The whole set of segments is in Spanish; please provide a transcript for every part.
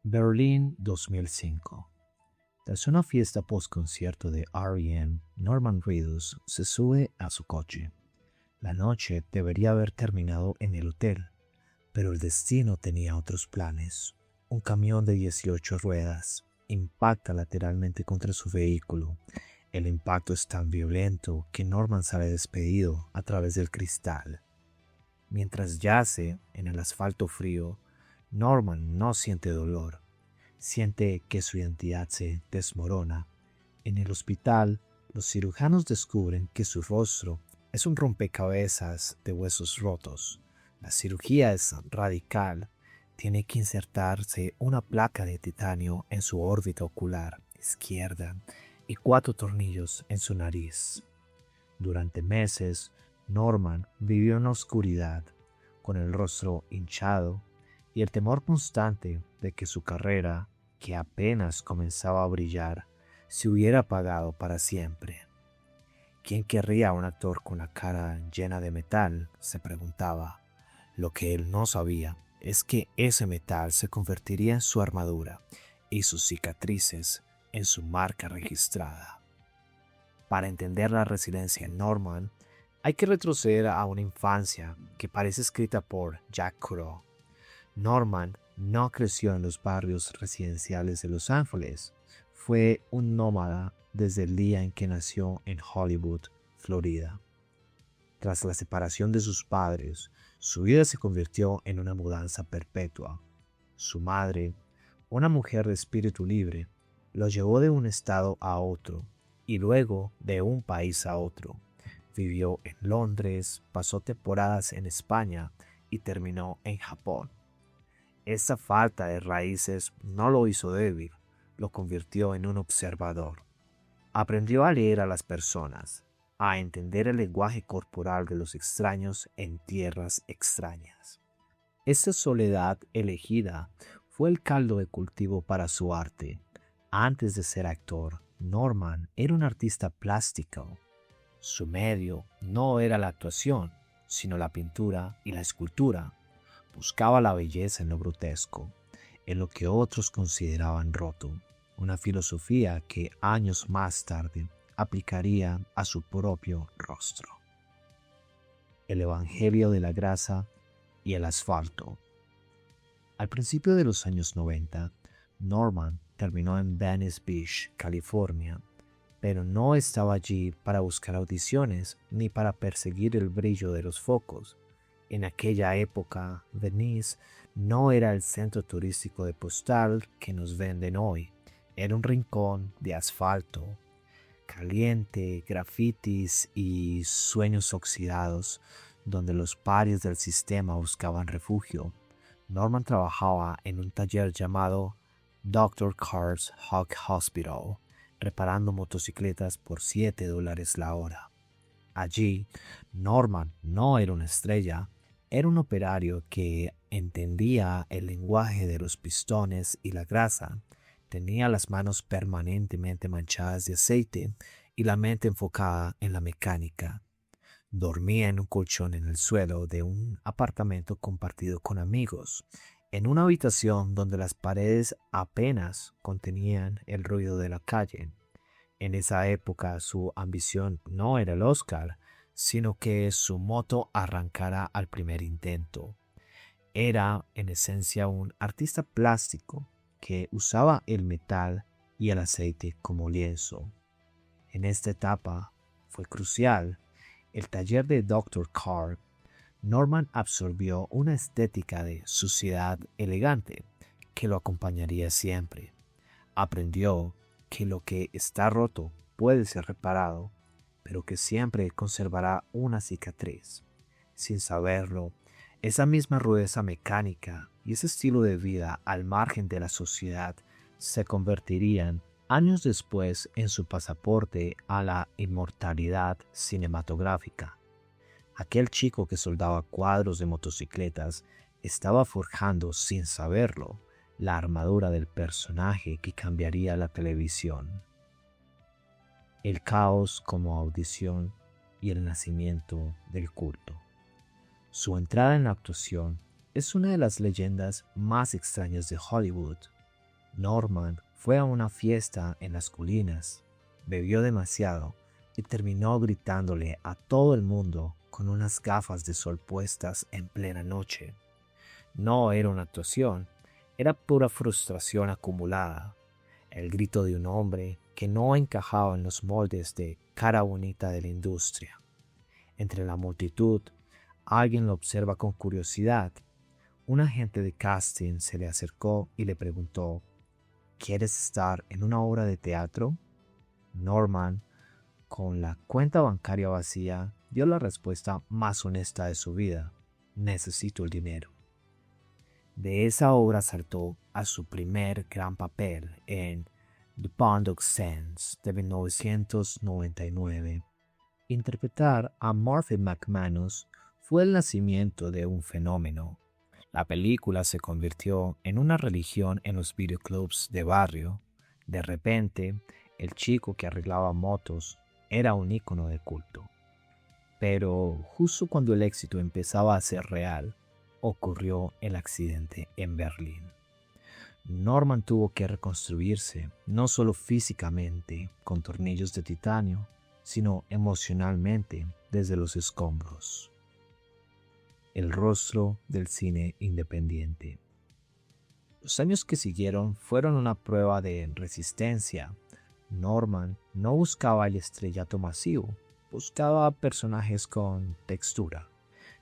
Berlín 2005. Tras una fiesta post-concierto de R.E.M., Norman Reedus se sube a su coche. La noche debería haber terminado en el hotel, pero el destino tenía otros planes. Un camión de 18 ruedas impacta lateralmente contra su vehículo. El impacto es tan violento que Norman sale despedido a través del cristal. Mientras yace en el asfalto frío, Norman no siente dolor. Siente que su identidad se desmorona. En el hospital, los cirujanos descubren que su rostro es un rompecabezas de huesos rotos. La cirugía es radical. Tiene que insertarse una placa de titanio en su órbita ocular izquierda y 4 tornillos en su nariz. Durante meses, Norman vivió en la oscuridad, con el rostro hinchado y el temor constante de que su carrera, que apenas comenzaba a brillar, se hubiera apagado para siempre. ¿Quién querría a un actor con la cara llena de metal?, se preguntaba. Lo que él no sabía es que ese metal se convertiría en su armadura y sus cicatrices en su marca registrada. Para entender la resiliencia en Norman, hay que retroceder a una infancia que parece escrita por Jack Crow. Norman no creció en los barrios residenciales de Los Ángeles. Fue un nómada desde el día en que nació en Hollywood, Florida. Tras la separación de sus padres, su vida se convirtió en una mudanza perpetua. Su madre, una mujer de espíritu libre, lo llevó de un estado a otro y luego de un país a otro. Vivió en Londres, pasó temporadas en España y terminó en Japón. Esa falta de raíces no lo hizo débil, lo convirtió en un observador. Aprendió a leer a las personas, a entender el lenguaje corporal de los extraños en tierras extrañas. Esa soledad elegida fue el caldo de cultivo para su arte. Antes de ser actor, Norman era un artista plástico. Su medio no era la actuación, sino la pintura y la escultura. Buscaba la belleza en lo grotesco, en lo que otros consideraban roto, una filosofía que años más tarde aplicaría a su propio rostro. El Evangelio de la grasa y el asfalto. Al principio de los años 90, Norman terminó en Venice Beach, California, pero no estaba allí para buscar audiciones ni para perseguir el brillo de los focos. En aquella época, Venice no era el centro turístico de postal que nos venden hoy. Era un rincón de asfalto, caliente, grafitis y sueños oxidados, donde los parias del sistema buscaban refugio. Norman trabajaba en un taller llamado Dr. Carr's Hawk Hospital, reparando motocicletas por $7 la hora. Allí, Norman no era una estrella, era un operario que entendía el lenguaje de los pistones y la grasa, tenía las manos permanentemente manchadas de aceite y la mente enfocada en la mecánica. Dormía en un colchón en el suelo de un apartamento compartido con amigos, en una habitación donde las paredes apenas contenían el ruido de la calle. En esa época su ambición no era el Oscar, sino que su moto arrancara al primer intento. Era, en esencia, un artista plástico que usaba el metal y el aceite como lienzo. En esta etapa fue crucial. El taller de Dr. Carr, Norman absorbió una estética de suciedad elegante que lo acompañaría siempre. Aprendió que lo que está roto puede ser reparado, pero que siempre conservará una cicatriz. Sin saberlo, esa misma rudeza mecánica y ese estilo de vida al margen de la sociedad se convertirían años después en su pasaporte a la inmortalidad cinematográfica. Aquel chico que soldaba cuadros de motocicletas estaba forjando, sin saberlo, la armadura del personaje que cambiaría la televisión. El caos como audición y el nacimiento del culto. Su entrada en la actuación es una de las leyendas más extrañas de Hollywood. Norman fue a una fiesta en las colinas, bebió demasiado y terminó gritándole a todo el mundo con unas gafas de sol puestas en plena noche. No era una actuación, era pura frustración acumulada, el grito de un hombre que no encajaba en los moldes de cara bonita de la industria. Entre la multitud, alguien lo observa con curiosidad. Un agente de casting se le acercó y le preguntó: ¿Quieres estar en una obra de teatro? Norman, con la cuenta bancaria vacía, dio la respuesta más honesta de su vida: necesito el dinero. De esa obra saltó a su primer gran papel en The Bond of Sands de 1999. Interpretar a Murphy McManus fue el nacimiento de un fenómeno. La película se convirtió en una religión en los videoclubs de barrio. De repente, el chico que arreglaba motos era un ícono de culto. Pero justo cuando el éxito empezaba a ser real, ocurrió el accidente en Berlín. Norman tuvo que reconstruirse, no solo físicamente con tornillos de titanio, sino emocionalmente desde los escombros. El rostro del cine independiente. Los años que siguieron fueron una prueba de resistencia. Norman no buscaba el estrellato masivo, buscaba personajes con textura.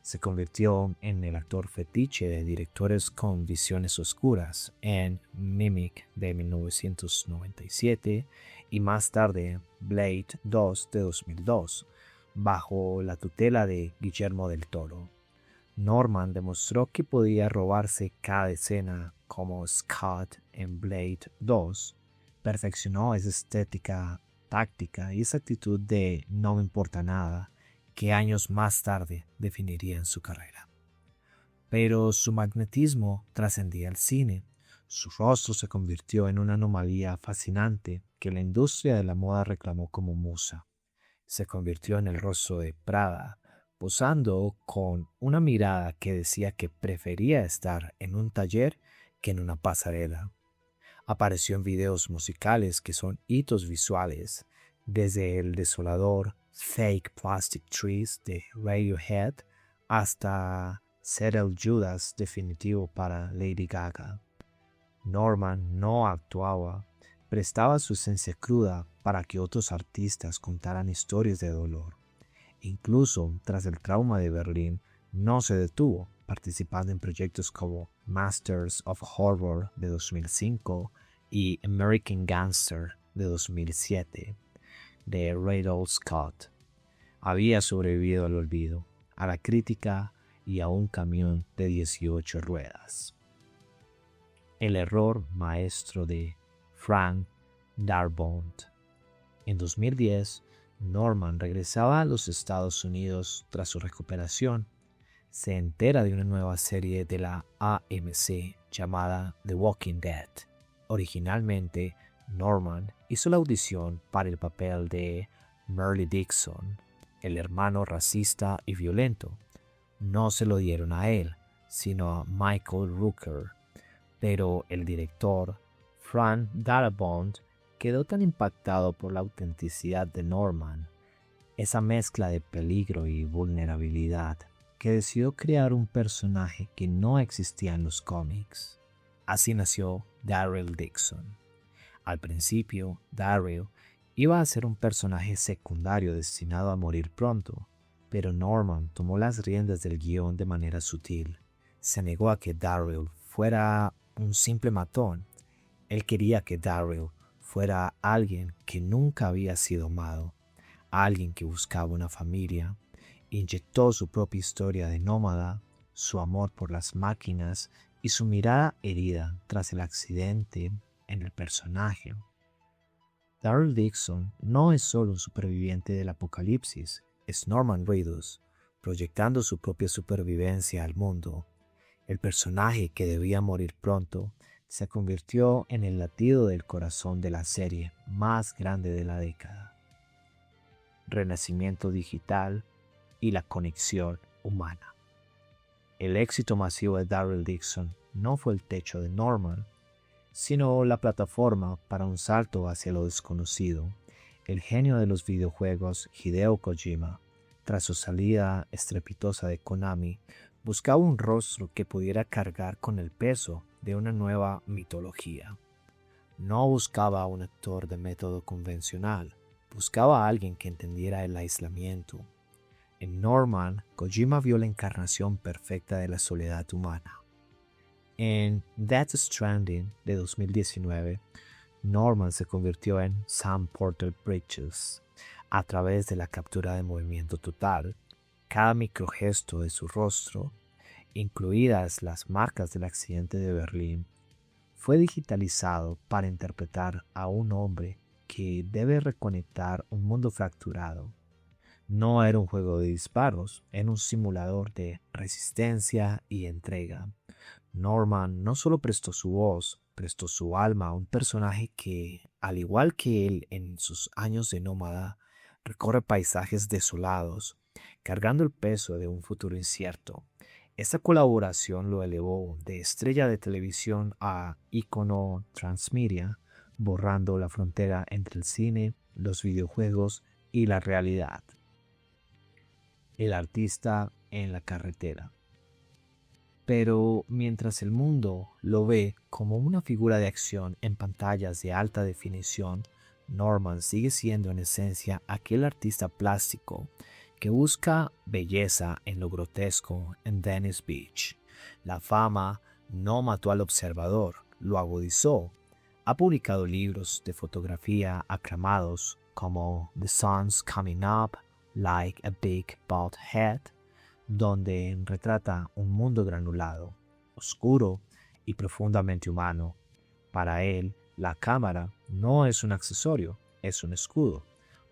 Se convirtió en el actor fetiche de directores con visiones oscuras en Mimic de 1997 y más tarde Blade 2 de 2002, bajo la tutela de Guillermo del Toro. Norman demostró que podía robarse cada escena como Scott en Blade 2, perfeccionó esa estética táctica y esa actitud de no me importa nada que años más tarde definirían su carrera. Pero su magnetismo trascendía el cine. Su rostro se convirtió en una anomalía fascinante que la industria de la moda reclamó como musa. Se convirtió en el rostro de Prada, posando con una mirada que decía que prefería estar en un taller que en una pasarela. Apareció en videos musicales que son hitos visuales, desde el desolador Fake Plastic Trees de Radiohead hasta Settle Judas definitivo para Lady Gaga. Norman no actuaba, prestaba su esencia cruda para que otros artistas contaran historias de dolor. Incluso tras el trauma de Berlín, no se detuvo, participando en proyectos como Masters of Horror de 2005 y American Gangster de 2007 de Ridley Scott. Había sobrevivido al olvido, a la crítica y a un camión de 18 ruedas. El error maestro de Frank Darabont. En 2010, Norman regresaba a los Estados Unidos tras su recuperación. Se entera de una nueva serie de la AMC llamada The Walking Dead. Originalmente, Norman hizo la audición para el papel de Merle Dixon, el hermano racista y violento. No se lo dieron a él, sino a Michael Rooker, pero el director, Frank Darabont, quedó tan impactado por la autenticidad de Norman, esa mezcla de peligro y vulnerabilidad, que decidió crear un personaje que no existía en los cómics. Así nació Daryl Dixon. Al principio, Daryl iba a ser un personaje secundario destinado a morir pronto, pero Norman tomó las riendas del guión de manera sutil. Se negó a que Daryl fuera un simple matón. Él quería que Daryl fuera alguien que nunca había sido amado, alguien que buscaba una familia. Inyectó su propia historia de nómada, su amor por las máquinas y su mirada herida tras el accidente en el personaje. Daryl Dixon no es solo un superviviente del apocalipsis, es Norman Reedus, proyectando su propia supervivencia al mundo. El personaje que debía morir pronto se convirtió en el latido del corazón de la serie más grande de la década. Renacimiento digital y la conexión humana. El éxito masivo de Daryl Dixon no fue el techo de Norman, sino la plataforma para un salto hacia lo desconocido. El genio de los videojuegos, Hideo Kojima, tras su salida estrepitosa de Konami, buscaba un rostro que pudiera cargar con el peso de una nueva mitología. No buscaba a un actor de método convencional, buscaba a alguien que entendiera el aislamiento. En Norman, Kojima vio la encarnación perfecta de la soledad humana. En Death Stranding de 2019, Norman se convirtió en Sam Porter Bridges a través de la captura de movimiento total. Cada microgesto de su rostro, incluidas las marcas del accidente de Berlín, fue digitalizado para interpretar a un hombre que debe reconectar un mundo fracturado. No era un juego de disparos, era un simulador de resistencia y entrega. Norman no solo prestó su voz, prestó su alma a un personaje que, al igual que él en sus años de nómada, recorre paisajes desolados, cargando el peso de un futuro incierto. Esta colaboración lo elevó de estrella de televisión a ícono transmedia, borrando la frontera entre el cine, los videojuegos y la realidad. El artista en la carretera. Pero mientras el mundo lo ve como una figura de acción en pantallas de alta definición, Norman sigue siendo en esencia aquel artista plástico que busca belleza en lo grotesco en Venice Beach. La fama no mató al observador, lo agudizó. Ha publicado libros de fotografía aclamados como The Sun's Coming Up, Like a Big Bald Head, donde retrata un mundo granulado, oscuro y profundamente humano. Para él, la cámara no es un accesorio, es un escudo,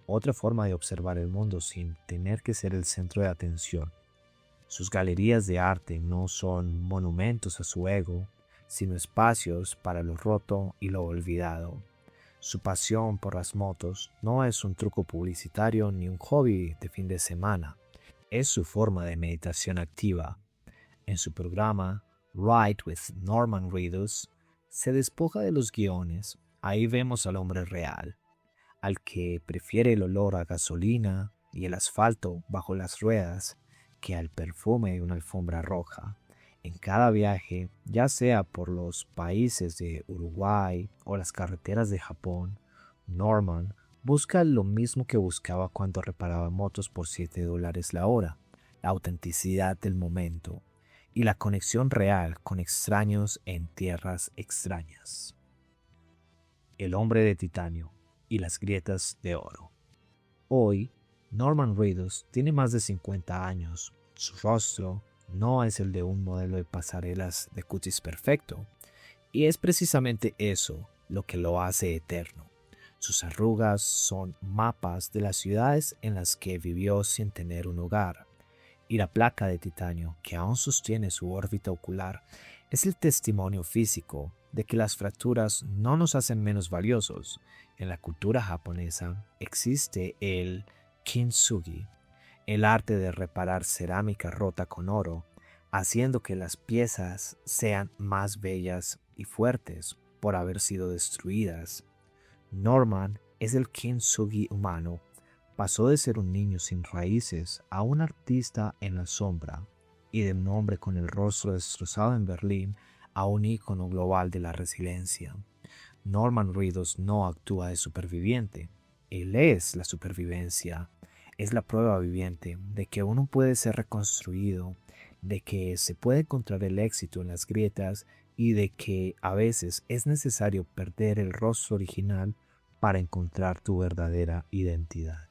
otra forma de observar el mundo sin tener que ser el centro de atención. Sus galerías de arte no son monumentos a su ego, sino espacios para lo roto y lo olvidado. Su pasión por las motos no es un truco publicitario ni un hobby de fin de semana. Es su forma de meditación activa. En su programa Ride with Norman Reedus se despoja de los guiones. Ahí vemos al hombre real, al que prefiere el olor a gasolina y el asfalto bajo las ruedas que al perfume de una alfombra roja. En cada viaje, ya sea por los países de Uruguay o las carreteras de Japón, Norman busca lo mismo que buscaba cuando reparaba motos por $7 la hora: la autenticidad del momento y la conexión real con extraños en tierras extrañas. El hombre de titanio y las grietas de oro. Hoy, Norman Reedus tiene más de 50 años. Su rostro no es el de un modelo de pasarelas de cutis perfecto, y es precisamente eso lo que lo hace eterno. Sus arrugas son mapas de las ciudades en las que vivió sin tener un hogar, y la placa de titanio que aún sostiene su órbita ocular es el testimonio físico de que las fracturas no nos hacen menos valiosos. En la cultura japonesa existe el kintsugi, el arte de reparar cerámica rota con oro, haciendo que las piezas sean más bellas y fuertes por haber sido destruidas. Norman es el kintsugi humano. Pasó de ser un niño sin raíces a un artista en la sombra, y de un hombre con el rostro destrozado en Berlín a un ícono global de la resiliencia. Norman Reedus no actúa de superviviente, él es la supervivencia. Es la prueba viviente de que uno puede ser reconstruido, de que se puede encontrar el éxito en las grietas y de que a veces es necesario perder el rostro original para encontrar tu verdadera identidad.